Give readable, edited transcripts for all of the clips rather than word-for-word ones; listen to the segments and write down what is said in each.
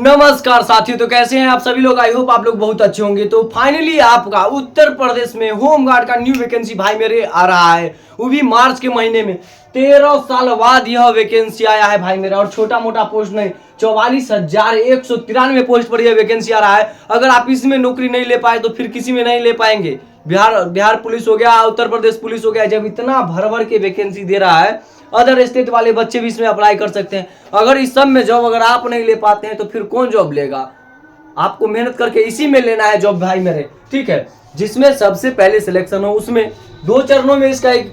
नमस्कार साथियों, तो कैसे हैं आप सभी लोग। आई होप आप लोग बहुत अच्छे होंगे। तो फाइनली आपका उत्तर प्रदेश में होमगार्ड का न्यू वैकेंसी भाई मेरे आ रहा है, वो भी मार्च के महीने में। 13 साल बाद यह वैकेंसी आया है भाई मेरा, और छोटा मोटा पोस्ट नहीं, 44,193 पोस्ट पर यह वैकेंसी आ रहा है। अगर आप इसमें नौकरी नहीं ले पाए तो फिर किसी में नहीं ले पाएंगे। बिहार पुलिस हो गया, उत्तर प्रदेश पुलिस हो गया, जब इतना भर भर के वैकेंसी दे रहा है, अदर स्टेट वाले बच्चे भी इसमें अप्लाई कर सकते हैं। अगर इस सब में जॉब अगर आप नहीं ले पाते हैं तो फिर कौन जॉब लेगा। आपको मेहनत करके इसी में लेना है जॉब भाई मेरे, ठीक है। जिसमें सबसे पहले सिलेक्शन हो, उसमें 2 चरणों में इसका एक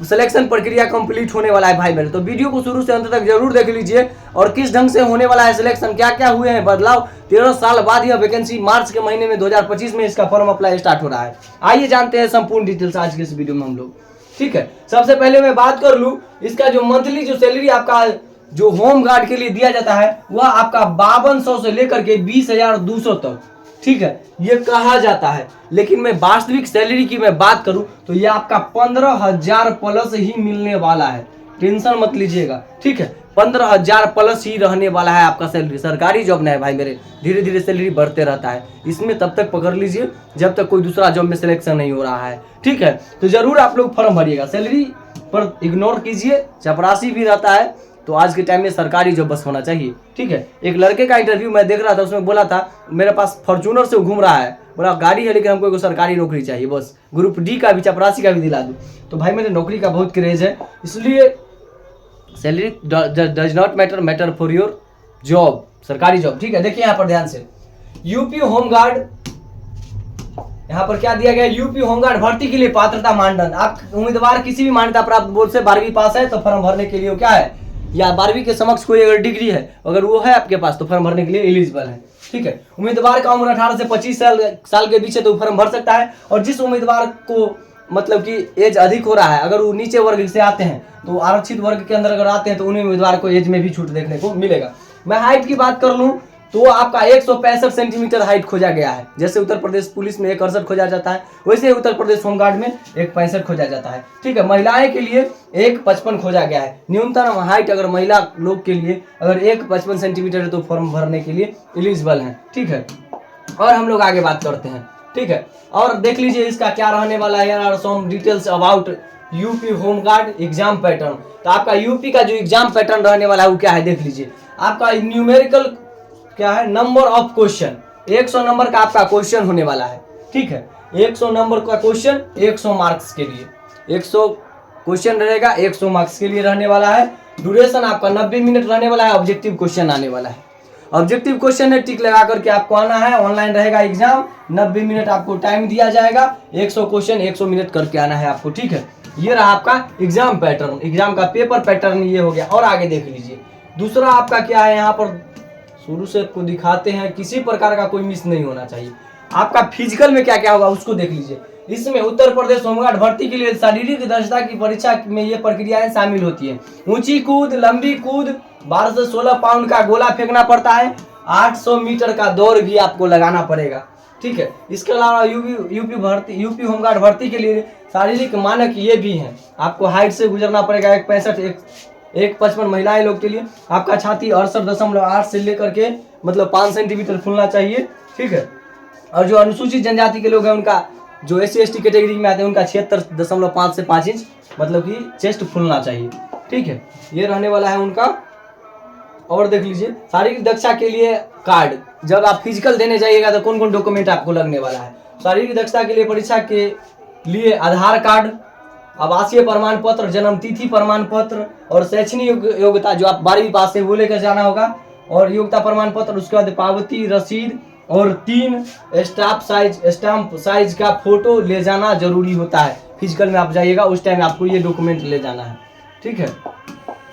सिलेक्शन प्रक्रिया कंप्लीट होने वाला है भाई मेरे। तो वीडियो को शुरू से अंत तक जरूर देख लीजिए, और किस ढंग से होने वाला है सिलेक्शन, क्या क्या हुए हैं बदलाव। 13 साल बाद यह वैकेंसी मार्च के महीने में 2025 में इसका फॉर्म अप्लाई स्टार्ट हो रहा है। आइए जानते हैं संपूर्ण डिटेल्स आज के इस वीडियो में हम लोग, ठीक है। सबसे पहले मैं बात कर लूं, इसका जो मंथली जो सैलरी आपका जो होम गार्ड के लिए दिया जाता है वह आपका 5200 से लेकर के 20,200 तक, ठीक है, ये कहा जाता है। लेकिन मैं वास्तविक सैलरी की मैं बात करूं तो ये आपका 15,000 प्लस ही मिलने वाला है। टेंशन मत लीजिएगा, ठीक है। 15,000 प्लस ही रहने वाला है आपका सैलरी। सरकारी जॉब नहीं है भाई मेरे, धीरे धीरे सैलरी बढ़ते रहता है। इसमें तब तक पकड़ लीजिए जब तक कोई दूसरा जॉब में सिलेक्शन नहीं हो रहा है, ठीक है। तो जरूर आप लोग फॉर्म भरिएगा, सैलरी पर इग्नोर कीजिए। चपरासी भी रहता है, तो आज के टाइम में सरकारी जॉब बस होना चाहिए, ठीक है। एक लड़के का इंटरव्यू मैं देख रहा था, उसमें बोला था मेरे पास फॉर्चूनर से घूम रहा है, बोला गाड़ी है लेकिन हमको एक सरकारी नौकरी चाहिए, बस ग्रुप डी का भी चपरासी का भी दिला दूं। तो भाई मेरे नौकरी का बहुत क्रेज है, इसलिए salary does not matter for your job, सरकारी जॉब, ठीक है। देखिए यहाँ पर ध्यान से, यूपी होमगार्ड, यहाँ पर क्या दिया गया, यूपी होमगार्ड भर्ती के लिए पात्रता मानदंड। आप उम्मीदवार किसी भी मान्यता प्राप्त बोर्ड से 12वीं पास है तो फॉर्म भरने के लिए क्या है, या 12वीं के समक्ष कोई अगर डिग्री है अगर वो है आपके पास तो फॉर्म भरने के लिए एलिजिबल है, ठीक है। उम्मीदवार का उम्र 18 से 25 साल के बीच है तो फॉर्म भर सकता है। और जिस उम्मीदवार को मतलब कि एज अधिक हो रहा है, अगर वो नीचे वर्ग से आते हैं तो आरक्षित वर्ग के अंदर अगर आते हैं तो उन्हीं उम्मीदवार को एज में भी छूट देखने को मिलेगा। मैं हाइट की बात कर लूँ तो आपका 165 सेंटीमीटर हाइट खोजा गया है। जैसे उत्तर प्रदेश पुलिस में 168 खोजा जाता है, वैसे उत्तर प्रदेश होमगार्ड में 165 खोजा जाता है, ठीक है। महिलाएं के लिए 155 खोजा गया है। न्यूनतम हाइट अगर महिला लोग के लिए अगर 155 सेंटीमीटर है तो फॉर्म भरने के लिए एलिजिबल है, ठीक है। और हम लोग आगे बात करते हैं, ठीक है। और देख लीजिए इसका क्या रहने वाला है, यार some details about UP home guard exam pattern. तो आपका यूपी का जो एग्जाम पैटर्न रहने वाला है वो क्या है देख लीजिए। आपका न्यूमेरिकल क्या है, नंबर ऑफ क्वेश्चन, 100 नंबर का आपका क्वेश्चन होने वाला है, ठीक है। 100 नंबर का क्वेश्चन 100 मार्क्स के लिए, 100 क्वेश्चन रहेगा, 100 मार्क्स के लिए रहने वाला है। ड्यूरेशन आपका 90 मिनट रहने वाला है। ऑब्जेक्टिव क्वेश्चन आने वाला है, ऑब्जेक्टिव क्वेश्चन है, टिक लगा करके आपको आना है। ऑनलाइन रहेगा एग्जाम, 90 मिनट आपको टाइम दिया जाएगा, 100 क्वेश्चन 100 मिनट करके आना है आपको, ठीक है। ये रहा आपका एग्जाम पैटर्न, एग्जाम का पेपर पैटर्न ये हो गया। और आगे देख लीजिए दूसरा आपका क्या है, यहाँ पर शुरू से आपको दिखाते हैं, किसी प्रकार का कोई मिस नहीं होना चाहिए। आपका फिजिकल में क्या क्या होगा उसको देख लीजिए। इसमें उत्तर प्रदेश होमगार्ड भर्ती के लिए शारीरिक दक्षता की परीक्षा में ये प्रक्रियाएं शामिल होती है। ऊंची कूद, लंबी कूद, 12 से 16 पाउंड का गोला फेंकना पड़ता है, 800 मीटर का दौड़ भी आपको लगाना पड़ेगा, ठीक है। इसके अलावा यूपी होमगार्ड भर्ती के लिए शारीरिक मानक ये भी हैं। आपको हाइट से गुजरना पड़ेगा 1.55 महिलाएं लोग के लिए। आपका छाती 68.8 से लेकर के मतलब 5 सेंटीमीटर फूलना चाहिए, ठीक है। और जो अनुसूचित जनजाति के लोग हैं उनका जो SC/ST कैटेगरी में आते हैं उनका 76.5 से 5 इंच मतलब कि चेस्ट फूलना चाहिए, ठीक है। ये रहने वाला है उनका। और देख लीजिए शारीरिक दक्षता के लिए कार्ड, जब आप फिजिकल देने जाइएगा तो कौन कौन डॉक्यूमेंट आपको लगने वाला है। शारीरिक दक्षता के लिए परीक्षा के लिए आधार कार्ड, आवासीय प्रमाण पत्र, जन्म तिथि प्रमाण पत्र और शैक्षणिक योग्यता जो आप 12वीं पास से वो लेकर जाना होगा, और योग्यता प्रमाण पत्र। उसके बाद पावती रसीद और 3 स्टाम्प साइज का फोटो ले जाना जरूरी होता है। फिजिकल में आप जाइएगा उस टाइम आपको ये डॉक्यूमेंट ले जाना है, ठीक है।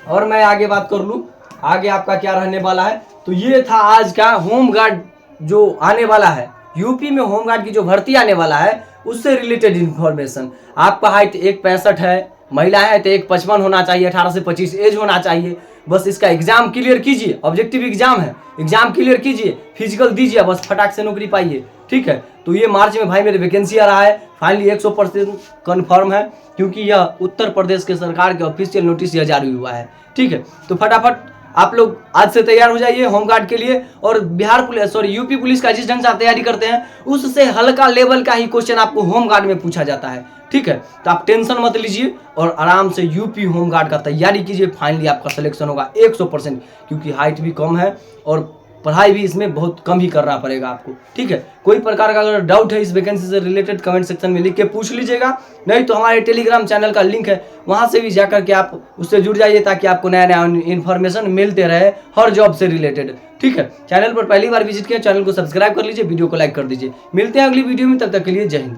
और मैं आगे बात कर लूँ, आगे आपका क्या रहने वाला है। तो ये था आज का होमगार्ड जो आने वाला है, यूपी में होमगार्ड की जो भर्ती आने वाला है उससे रिलेटेड इन्फॉर्मेशन। आपका हाइट 1.65 है, महिला है तो 1.55 होना चाहिए, 18 से 25 एज होना चाहिए। बस इसका एग्जाम क्लियर कीजिए, ऑब्जेक्टिव एग्जाम है, एग्जाम क्लियर कीजिए, फिजिकल दीजिए, बस फटाक से नौकरी पाइए, ठीक है। तो ये मार्च में भाई मेरे वैकेंसी आ रहा है, फाइनली 100% कन्फर्म है, क्योंकि यह उत्तर प्रदेश के सरकार के ऑफिशियल नोटिस यह जारी हुआ है, ठीक है। तो फटाफट आप लोग आज से तैयार हो जाइए होमगार्ड के लिए। और बिहार पुलिस यूपी पुलिस का जिस ढंग से आप तैयारी करते हैं उससे हल्का लेवल का ही क्वेश्चन आपको होमगार्ड में पूछा जाता है, ठीक है। तो आप टेंशन मत लीजिए और आराम से यूपी होमगार्ड का तैयारी कीजिए, फाइनली आपका सिलेक्शन होगा 100%, क्योंकि हाइट भी कम है और पढ़ाई भी इसमें बहुत कम ही करना पड़ेगा आपको, ठीक है। कोई प्रकार का अगर डाउट है इस वैकेंसी से रिलेटेड कमेंट सेक्शन में लिख के पूछ लीजिएगा, नहीं तो हमारे टेलीग्राम चैनल का लिंक है, वहां से भी जाकर के आप उससे जुड़ जाइए ताकि आपको नया नया इन्फॉर्मेशन मिलते रहे हर जॉब से रिलेटेड, ठीक है। चैनल पर पहली बार विजिट किया, चैनल को सब्सक्राइब कर लीजिए, वीडियो को लाइक कर दीजिए। मिलते हैं अगली वीडियो में, तब तक के लिए जय हिंद।